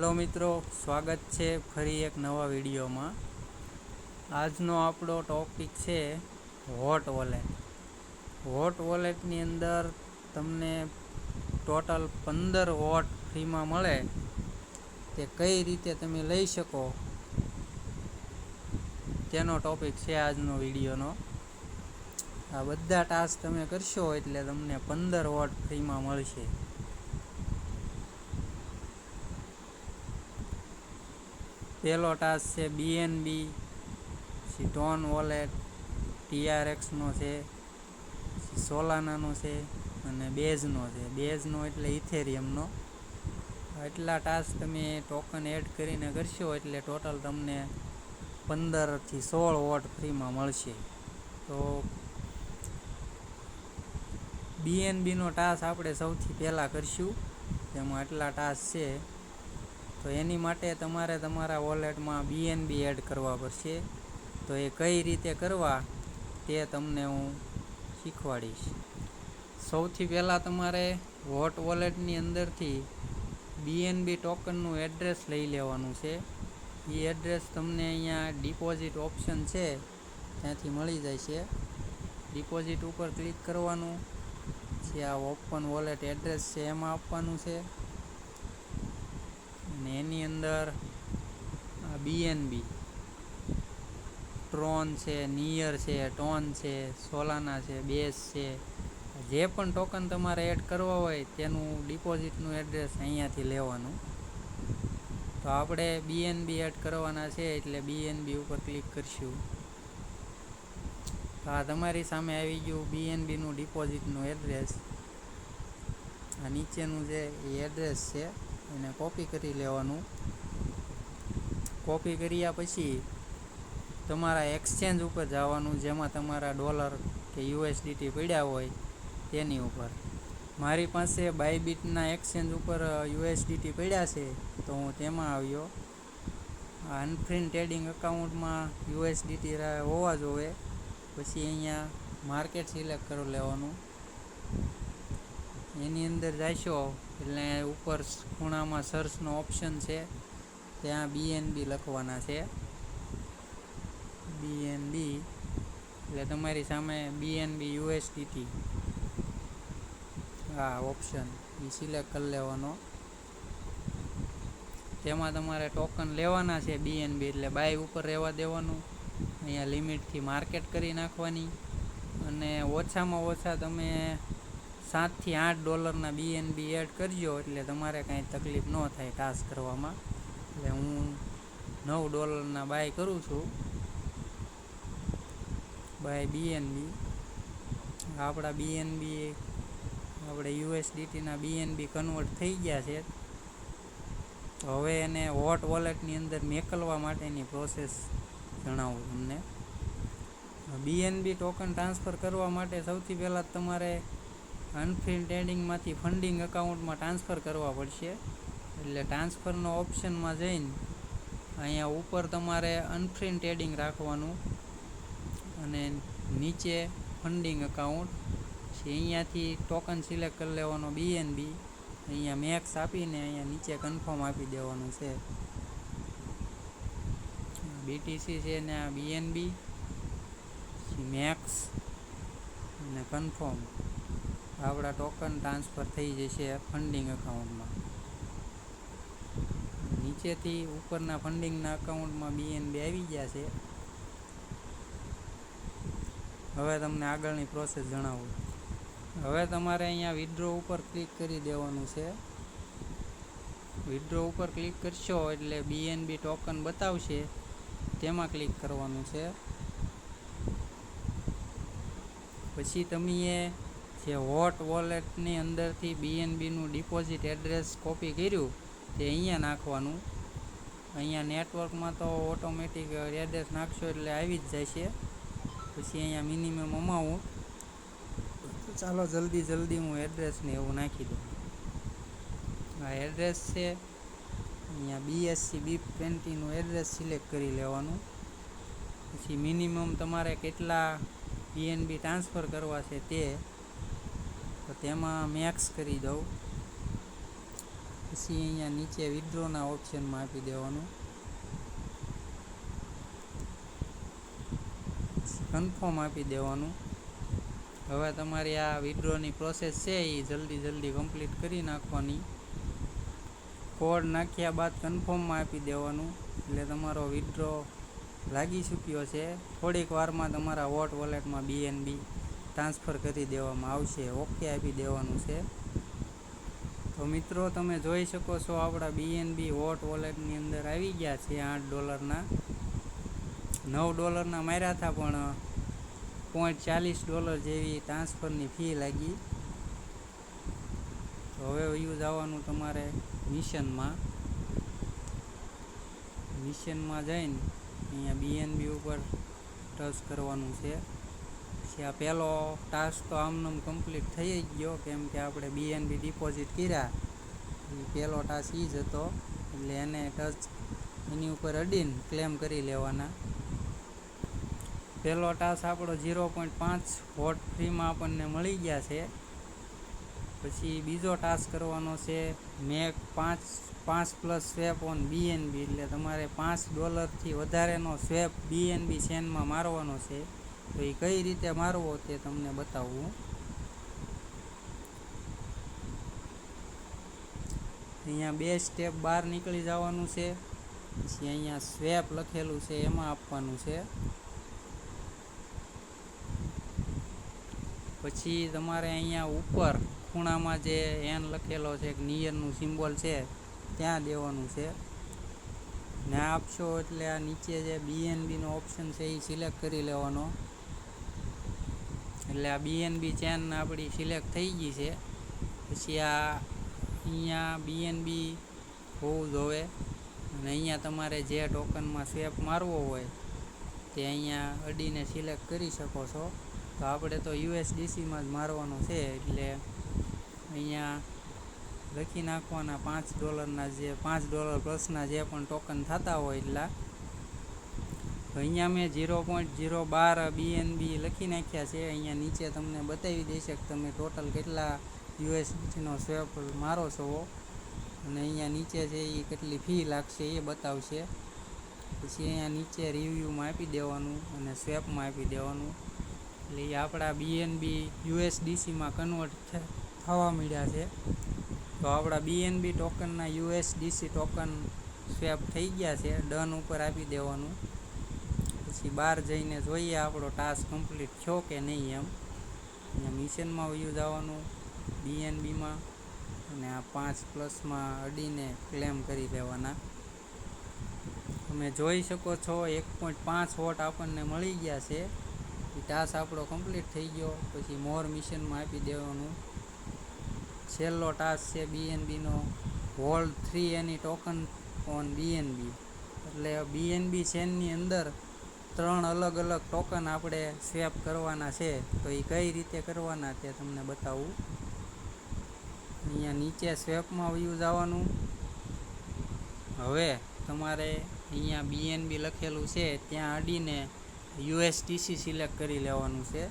Hello મિત્રો, સ્વાગત છે ફરી એક નવા વિડીયોમાં। આજનો આપણો ટોપિક છે હોટ વોલેટ। હોટ વોલેટની અંદર તમને ટોટલ 15 વોટ ફ્રીમાં મળે, તે કઈ રીતે તમે લઈ શકો તેનો ટોપિક છે આજનો વિડીયોનો। આ બધા ટાસ્ક તમે કરશો એટલે તમને 15 વોટ ફ્રીમાં મળશે। પહેલો ટાસ્ક છે બીએનબી, ટોન વોલેટ, ટીઆરએક્સનો છે, સોલાનાનો છે અને બેઝનો છે। બેઝનો એટલે ઇથેરિયમનો। એટલા ટાસ્ક તમે ટોકન એડ કરીને કરશો એટલે ટોટલ તમને 15 થી 16 વોટ ફ્રીમાં મળશે। તો બીએનબીનો ટાસ્ક આપણે સૌથી પહેલાં કરશું, જેમાં એટલા ટાસ્ક છે। તો એની માટે તમારે તમારા વોલેટમાં બીએનબી એડ કરવા પડશે। તો એ કઈ રીતે કરવા તે તમને હું શીખવાડીશ। સૌથી પહેલાં તમારે હોટ વોલેટની અંદરથી બીએનબી ટોકનનું એડ્રેસ લઈ લેવાનું છે। એ એડ્રેસ તમને અહીંયા ડિપોઝિટ ઓપ્શન છે ત્યાંથી મળી જાય છે। ડિપોઝિટ ઉપર ક્લિક કરવાનું, જે આ ઓપન વોલેટ એડ્રેસ છે એમાં આપવાનું છે અને એની અંદર આ બીએનબી, ટ્રોન છે, નિયર છે, ટોન છે, સોલાના છે, બેઝ છે, જે પણ ટોકન તમારે એડ કરવા હોય તેનું ડિપોઝિટનું એડ્રેસ અહીંયાથી લેવાનું। તો આપણે બીએનબી એડ કરવાના છે એટલે બીએનબી ઉપર ક્લિક કરશું। તો આ તમારી સામે આવી ગયું બીએનબીનું ડિપોઝિટનું એડ્રેસ। આ નીચેનું જે એડ્રેસ છે એને કોપી કરી લેવાનું। કોપી કર્યા પછી તમારા એક્સચેન્જ ઉપર જવાનું, જેમાં તમારા ડોલર કે યુએસડીટી પડ્યા હોય તેની ઉપર। મારી પાસે બાયબીટના એક્સચેન્જ ઉપર યુએસડીટી પડ્યા છે તો હું તેમાં આવ્યો। અનફ્રીન ટ્રેડિંગ એકાઉન્ટમાં યુએસડીટી હોવા જોઈએ। પછી અહીંયા માર્કેટ સિલેક્ટ કરી લેવાનું। એની અંદર જશો એટલે ઉપર ખૂણામાં સર્ચનો ઓપ્શન છે, ત્યાં બીએનબી લખવાના છે। બીએનબી એટલે તમારી સામે બીએનબી યુએસડીટી આ ઓપ્શન એ સિલેક્ટ કરી લેવાનો। તેમાં તમારે ટોકન લેવાના છે બીએનબી, એટલે બાય ઉપર રહેવા દેવાનું। અહીંયા લિમિટથી માર્કેટ કરી નાખવાની અને ઓછામાં ઓછા તમે 7 થી 8 ડોલરના બીએનબી એડ કરજો, એટલે તમારે કાંઈ તકલીફ ન થાય ટાસ્ક કરવામાં। એટલે હું $9 બાય કરું છું, બાય બીએનબી। આપણા બીએનબી આપણે યુએસડીટીના બીએનબી કન્વર્ટ થઈ ગયા છે। તો હવે એને હોટ વોલેટની અંદર મેકલવા માટેની પ્રોસેસ જણાવું તમને। બીએનબી ટોકન ટ્રાન્સફર કરવા માટે સૌથી પહેલાં તમારે અનફ્રીન ટ્રેડિંગમાંથી ફંડિંગ એકાઉન્ટમાં ટ્રાન્સફર કરવા પડશે। એટલે ટ્રાન્સફરનો ઓપ્શનમાં જઈને અહીંયા ઉપર તમારે અનફ્રીન ટ્રેડિંગ રાખવાનું અને નીચે ફંડિંગ એકાઉન્ટ છે, અહીંયાથી ટોકન સિલેક્ટ કરી લેવાનો બીએનબી। અહીંયા મેક્સ આપીને અહીંયા નીચે કન્ફર્મ આપી દેવાનું છે। બીટીસી છે ને આ બીએનબી, મેક્સ અને કન્ફર્મ, આપણા ટોકન ટ્રાન્સફર થઈ જશે ફંડિંગ એકાઉન્ટમાં। નીચેથી ઉપરના ફંડિંગના એકાઉન્ટમાં બીએનબી આવી ગયા છે। હવે તમને આગળની પ્રોસેસ જણાવું। હવે તમારે અહીંયા વિથડ્રો ઉપર ક્લિક કરી દેવાનું છે। વિથડ્રો ઉપર ક્લિક કરશો એટલે બીએનબી ટોકન બતાવશે, તેમાં ક્લિક કરવાનું છે। પછી તમે જે હોટ વોલેટની અંદરથી બીએનબીનું ડિપોઝિટ એડ્રેસ કોપી કર્યું તે અહીંયા નાખવાનું। અહીંયા નેટવર્કમાં તો ઓટોમેટિક એડ્રેસ નાખશો એટલે આવી જ જાય છે। પછી અહીંયા મિનિમમ અમાઉન્ટ, ચાલો જલ્દી હું એડ્રેસને એવું નાખી દઉં। આ એડ્રેસ છે, અહીંયા બીએસસી બીપ 20નું એડ્રેસ સિલેક્ટ કરી લેવાનું। પછી મિનિમમ તમારે કેટલા બીએનબી ટ્રાન્સફર કરવા છે તે, તો તેમાં મેક્સ કરી દઉં। પછી અહીંયા નીચે વિડ્રોના ઓપ્શનમાં આપી દેવાનું, કન્ફર્મ આપી દેવાનું. હવે તમારી આ વિડ્રોની પ્રોસેસ છે એ જલ્દી કમ્પ્લીટ કરી નાખવાની. કોડ નાખ્યા બાદ કન્ફર્મમાં આપી દેવાનું, એટલે તમારો વિડ્રો લાગી ચૂક્યો છે. થોડીક વારમાં તમારા વોટ વોલેટમાં BNB ટ્રાન્સફર કરી દેવામાં આવશે. ઓકે આપી દેવાનું છે. તો મિત્રો તમે જોઈ શકો છો આપણા BNB વોટ વોલેટની અંદર આવી ગયા છે. $8 $9 માર્યા હતા, પણ $0.40 જેવી ટ્રાન્સફરની ફી લાગી. તો હવે વયું જવાનું તમારે મિશનમાં જઈને અહીંયા BNB ઉપર ટચ કરવાનું છે. પછી આ પહેલો ટાસ્ક તો આમનામ કમ્પ્લીટ થઈ જ ગયો, કેમ કે આપણે BNB ડિપોઝિટ કર્યા એ પહેલો ટાસ્ક એ જ હતો. એટલે એને એની ઉપર અડીને ક્લેમ કરી લેવાના. પહેલો ટાસ્ક આપણો 0.5 વોટ ફ્રીમાં આપણને મળી ગયા છે. પછી બીજો ટાસ્ક કરવાનો છે મેક 5+ સ્વેપ ઓન BNB, એટલે તમારે $5 વધારેનો સ્વેપ BNB ચેનમાં મારવાનો છે. તો એ કઈ રીતે મારવો તે તમને બતાવું. અહીંયા 2 સ્ટેપ બહાર નીકળી જવાનું છે. પછી અહીંયા સ્વેપ લખેલું છે એમાં આપવાનું છે. પછી તમારે અહીંયા ઉપર ખૂણામાં જે N લખેલો છે, નિયરનું સિમ્બોલ છે, ત્યાં દેવાનું છે. ને આપશો એટલે આ નીચે જે BNBનો ઓપ્શન છે એ સિલેક્ટ કરી લેવાનો. એટલે આ BNB ચેન આપણી સિલેક્ટ થઈ ગઈ છે. પછી અહીંયા BNB હોવું જોઈએ, અને અહીંયા તમારે જે ટોકનમાં સ્વેપ મારવો હોય તે અહીંયા અડીને સિલેક્ટ કરી શકો છો. તો આપણે તો USDCમાં જ મારવાનો છે, એટલે અહીંયા લખી નાખવાના $5 જે $5+ જે પણ ટોકન થતા હોય એટલા. તો અહીંયા મેં 0.012 BNB લખી નાખ્યા છે. અહીંયા નીચે તમને બતાવી દેશે કે તમે ટોટલ કેટલા USDCનો સ્વેપ મારો છો, અને અહીંયા નીચે છે એ કેટલી ફી લાગશે એ બતાવશે. પછી અહીંયા નીચે રિવ્યૂમાં આપી દેવાનું અને સ્વેપમાં આપી દેવાનું. એટલે એ આપણા BNB USDCમાં કન્વર્ટ થવા મળ્યા છે. તો આપણા BNB ટોકનના USDC ટોકન સ્વેપ થઈ ગયા છે. ડન ઉપર આપી દેવાનું. પછી બહાર જઈને જોઈએ આપણો ટાસ્ક કમ્પ્લીટ થયો કે નહીં એમ. અહીંયા મિશનમાં વયું જવાનું BNBમાં, અને આ 5+માં અડીને ક્લેમ કરી લેવાના. તમે જોઈ શકો છો 1.5 વોટ આપણને મળી ગયા છે. એ ટાસ્ક આપણો કમ્પ્લીટ થઈ ગયો. પછી મોર મિશનમાં આપી દેવાનું. છેલ્લો ટાસ્ક છે BNBનો, hold 3 any token on BNB, એટલે BNB ચેનની અંદર 3 અલગ ટોકન આપણે સ્વેપ કરવાના છે. તો એ કઈ રીતે કરવાના તે તમને બતાવું. અહીંયા નીચે સ્વેપમાં વયું જવાનું. હવે તમારે અહીંયા BNB લખેલું છે ત્યાં અડીને USDC સિલેક્ટ કરી લેવાનું છે.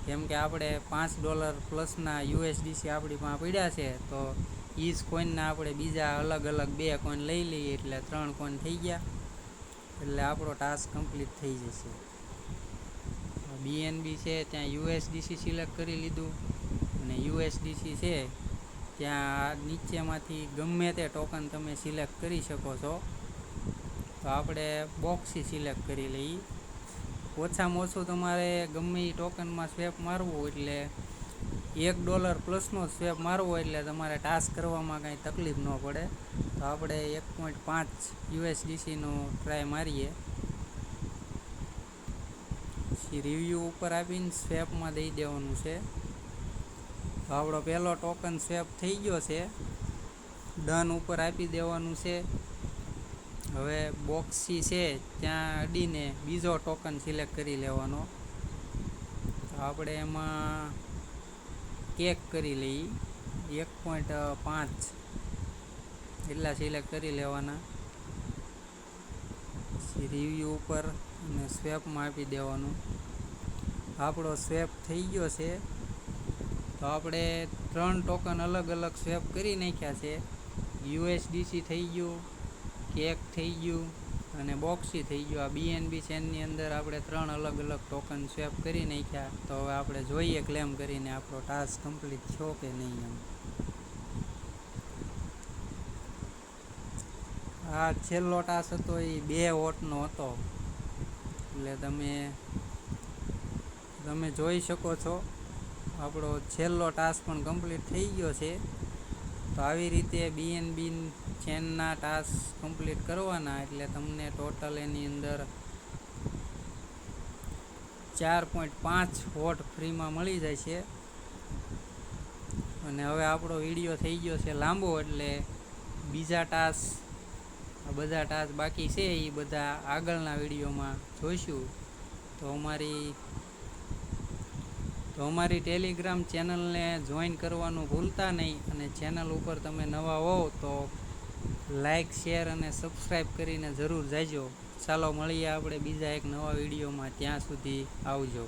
કેમ કે આપણે $5+ USDC આપણી પાસે પડ્યા છે, તો એ જ કોઈનના આપણે બીજા અલગ 2 કોઈન લઈ લઈએ, એટલે 3 કોઈન થઈ ગયા. એટલે આપણો ટાસ્ક કમ્પ્લીટ થઈ જશે. BNB છે ત્યાં USDC સિલેક્ટ કરી લીધું, અને USDC છે ત્યાં નીચેમાંથી ગમે તે ટોકન તમે સિલેક્ટ કરી શકો છો. તો આપણે બોક્સી સિલેક્ટ કરી લઈએ. ઓછામાં ઓછું તમારે ગમે એ ટોકનમાં સ્વેપ મારવું, એટલે $1+ સ્વેપ મારવો, એટલે તમારે ટાસ્ક કરવામાં કાંઈ તકલીફ ન પડે. તો આપણે 1.5 USDCનો ટ્રાય મારીએ. પછી રિવ્યૂ ઉપર આપીને સ્વેપમાં દઈ દેવાનું છે. તો આપણો પહેલો ટોકન સ્વેપ થઈ ગયો છે. ડન ઉપર આપી દેવાનું છે. હવે બોક્સી છે ત્યાં અડીને બીજો ટોકન સિલેક્ટ કરી લેવાનો. તો આપણે એમાં કેક કરી લઈએ, 1.5 એટલા સિલેક્ટ કરી લેવાના. પછી રિવ્યૂ ઉપર અને સ્વેપમાં આપી દેવાનું. આપણો સ્વેપ થઈ ગયો છે. તો આપણે 3 ટોકન અલગ સ્વેપ કરી નાખ્યા છે. યુએસડીસી થઈ ગયું, કેક થઈ ગયું અને બોક્સી થઈ ગયું. આ બીએનબી ચેનની અંદર આપણે 3 અલગ અલગ ટોકન સ્વેપ કરી નાખ્યા. તો હવે આપણે જોઈએ ક્લેમ કરીને આપણો ટાસ્ક કમ્પ્લીટ થયો કે નહીં એમ. આ છેલ્લો ટાસ્ક હતો એ 2 વોટનો હતો, એટલે તમે જોઈ શકો છો આપણો છેલ્લો ટાસ્ક પણ કમ્પ્લીટ થઈ ગયો છે. તો આવી રીતે બીએનબી ચેનના ટાસ્ક કમ્પ્લીટ કરવાના, એટલે તમને ટોટલ એની અંદર 4.5 વોટ ફ્રીમાં મળી જાય છે. અને હવે આપણો વિડીયો થઈ ગયો છે લાંબો, એટલે બીજા ટાસ્ક, આ બધા ટાસ્ક બાકી છે એ બધા આગળના વિડીયોમાં જોઈશું. તો અમારી ટેલિગ્રામ ચેનલને જોઈન કરવાનું ભૂલતા નહીં. અને ચેનલ ઉપર તમે નવા હોવ તો લાઈક, શેર અને સબસ્ક્રાઈબ કરીને જરૂર જાજો. ચાલો મળીએ આપણે બીજા એક નવા વિડીયોમાં. ત્યાં સુધી આવજો.